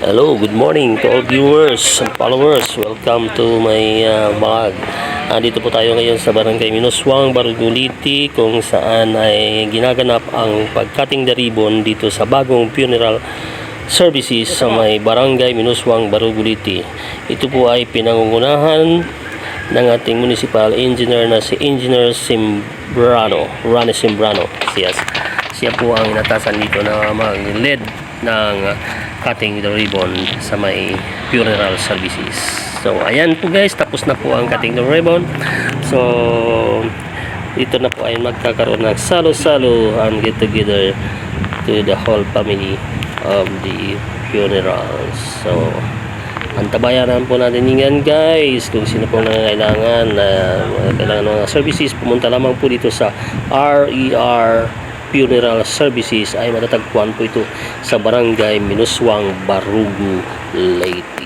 Hello, good morning to all viewers and followers. Welcome to my vlog. Dito po tayo ngayon sa Barangay Minuswang, Baruguliti, kung saan ay ginaganap ang pag-cutting the ribbon dito sa bagong funeral services sa may Barangay Minuswang, Baruguliti. Ito po ay pinangungunahan ng ating municipal engineer na si Engineer Ronnie Simbrano. Siya po ang inatasan dito na mag-lead ng cutting the ribbon sa may funeral services. So ayan po guys, tapos na po ang cutting the ribbon. So dito na po ay magkakaroon ng salo-salo and get together to the whole family of the funerals. So antabayanan po natin yan guys. Kung sino po nangangailangan kailangan ng services, pumunta lamang po dito sa RER Funeral Services. Ay matatagpuan po ito sa Barangay Minuswang, Barugu, Leyte.